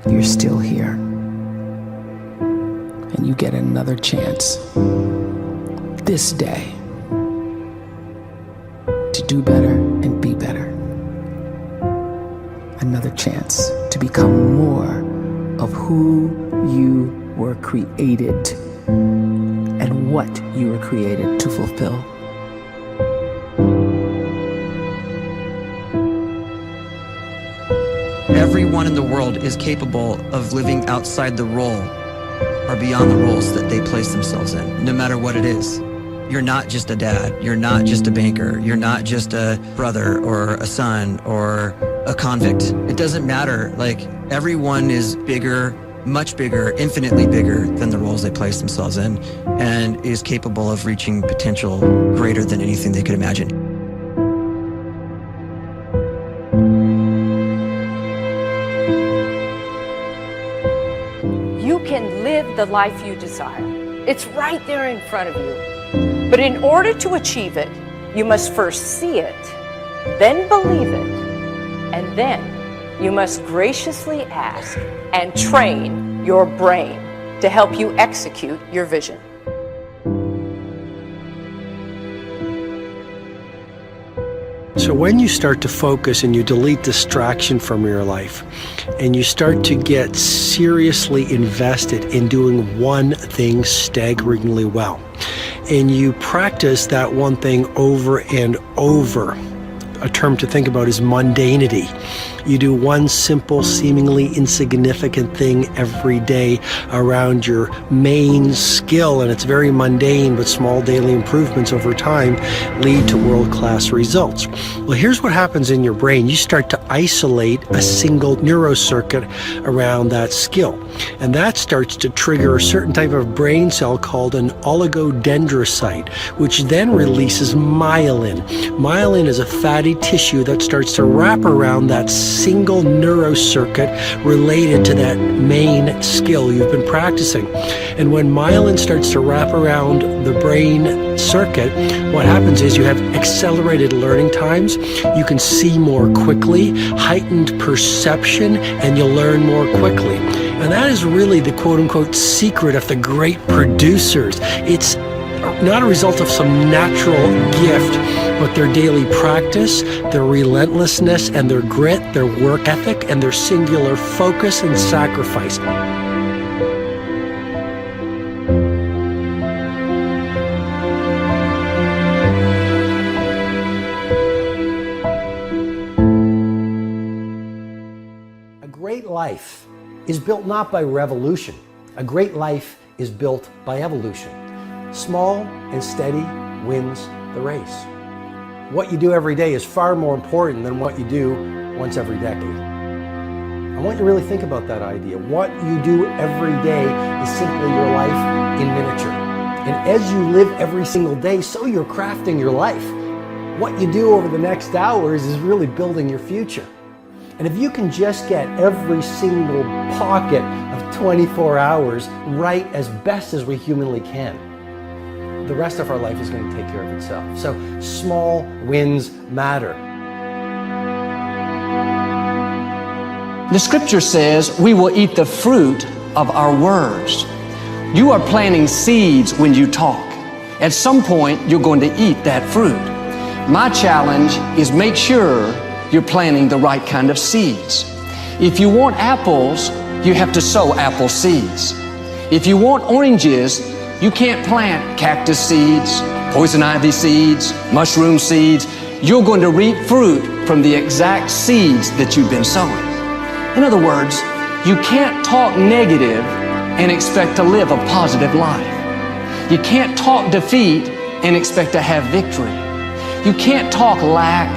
you're still here. And you get another chance this day to do better and be better. Another chance to become more of who you were created and what you were created to fulfill. Everyone in the world is capable of living outside the role or beyond the roles that they place themselves in, no matter what it is. You're not just a dad, you're not just a banker, you're not just a brother or a son or a convict. It doesn't matter. Like, everyone is bigger, much bigger, infinitely bigger than the roles they place themselves in, and is capable of reaching potential greater than anything they could imagine. You can live the life you desire. It's right there in front of you. But in order to achieve it, you must first see it, then believe it, and then you must graciously ask and train your brain to help you execute your vision. So when you start to focus and you delete distraction from your life, and you start to get seriously invested in doing one thing staggeringly well, and you practice that one thing over and over, a term to think about is mundanity. You do one simple, seemingly insignificant thing every day around your main skill, and it's very mundane, but small daily improvements over time lead to world-class results. Well, here's what happens in your brain. You start to isolate a single neurocircuit around that skill, and that starts to trigger a certain type of brain cell called an oligodendrocyte, which then releases myelin. Myelin is a fatty tissue that starts to wrap around that single neurocircuit related to that main skill you've been practicing. And when myelin starts to wrap around the brain circuit, what happens is you have accelerated learning times, you can see more quickly, heightened perception, and you'll learn more quickly. And that is really the quote-unquote secret of the great producers. It's not a result of some natural gift, but their daily practice, their relentlessness and their grit, their work ethic, and their singular focus and sacrifice. A great life is built not by revolution. A great life is built by evolution. Small and steady wins the race. What you do every day is far more important than what you do once every decade. I want you to really think about that idea. What you do every day is simply your life in miniature. And as you live every single day, so you're crafting your life. What you do over the next hours is really building your future. And if you can just get every single pocket of 24 hours right as best as we humanly can, the rest of our life is going to take care of itself. So small wins matter. The scripture says we will eat the fruit of our words. You are planting seeds when you talk. At some point, you're going to eat that fruit. My challenge is make sure you're planting the right kind of seeds. If you want apples, you have to sow apple seeds. If you want oranges, you can't plant cactus seeds, poison ivy seeds, mushroom seeds. You're going to reap fruit from the exact seeds that you've been sowing. In other words, you can't talk negative and expect to live a positive life. You can't talk defeat and expect to have victory. You can't talk lack,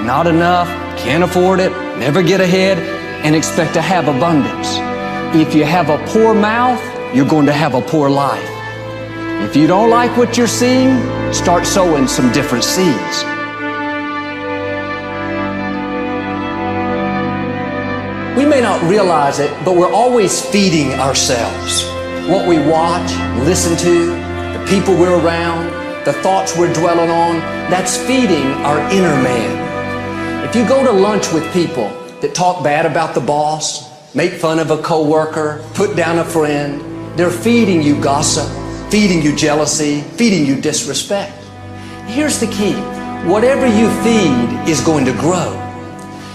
not enough, can't afford it, never get ahead, and expect to have abundance. If you have a poor mouth, you're going to have a poor life. If you don't like what you're seeing, start sowing some different seeds. We may not realize it, but we're always feeding ourselves. What we watch, listen to, the people we're around, the thoughts we're dwelling on, that's feeding our inner man. If you go to lunch with people that talk bad about the boss, make fun of a coworker, put down a friend. They're feeding you gossip, feeding you jealousy, feeding you disrespect. Here's the key. Whatever you feed is going to grow.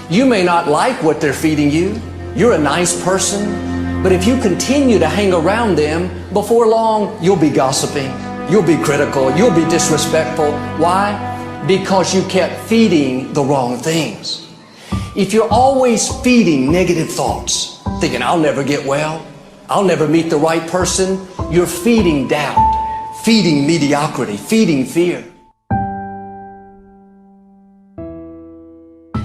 You may not like what they're feeding you. You're a nice person, but if you continue to hang around them, before long, you'll be gossiping, you'll be critical, you'll be disrespectful. Why? Because you kept feeding the wrong things. If you're always feeding negative thoughts, thinking, I'll never get well, I'll never meet the right person, you're feeding doubt, feeding mediocrity, feeding fear.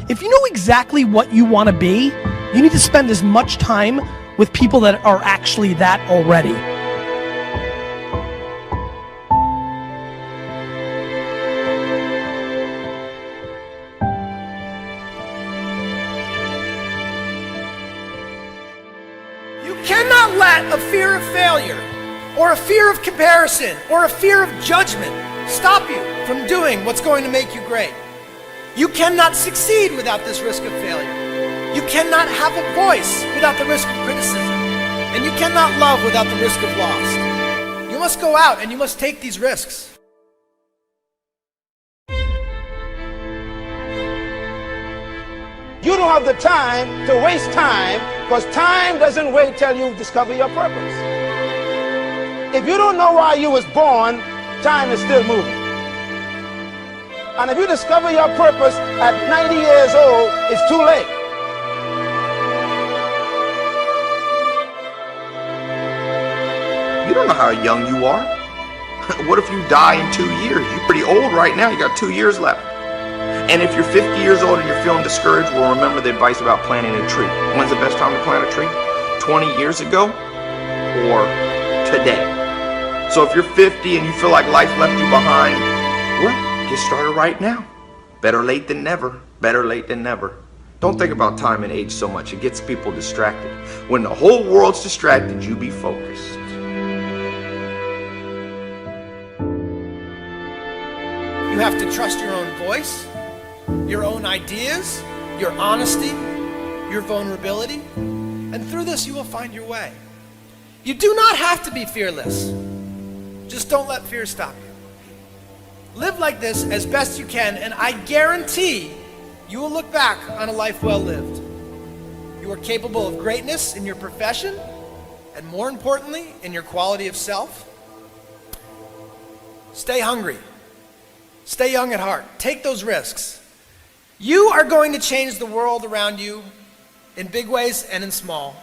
If you know exactly what you want to be, you need to spend as much time with people that are actually that already. You cannot let a fear of failure, or a fear of comparison, or a fear of judgment stop you from doing what's going to make you great. You cannot succeed without this risk of failure. You cannot have a voice without the risk of criticism. And you cannot love without the risk of loss. You must go out and you must take these risks. You don't have the time to waste time, because time doesn't wait till you discover your purpose. If you don't know why you was born, time is still moving. And if you discover your purpose at 90 years old, it's too late. You don't know how young you are. What if you die in 2 years? You're pretty old right now. You got 2 years left. And if you're 50 years old and you're feeling discouraged, well, remember the advice about planting a tree. When's the best time to plant a tree? 20 years ago or today? So if you're 50 and you feel like life left you behind, well, get started right now. Better late than never. Better late than never. Don't think about time and age so much. It gets people distracted. When the whole world's distracted, you be focused. You have to trust your own voice, your own ideas, your honesty, your vulnerability, and through this you will find your way. You do not have to be fearless. Just don't let fear stop you. Live like this as best you can, and I guarantee you will look back on a life well lived. You are capable of greatness in your profession, and more importantly, in your quality of self. Stay hungry. Stay young at heart. Take those risks. You are going to change the world around you in big ways and in small.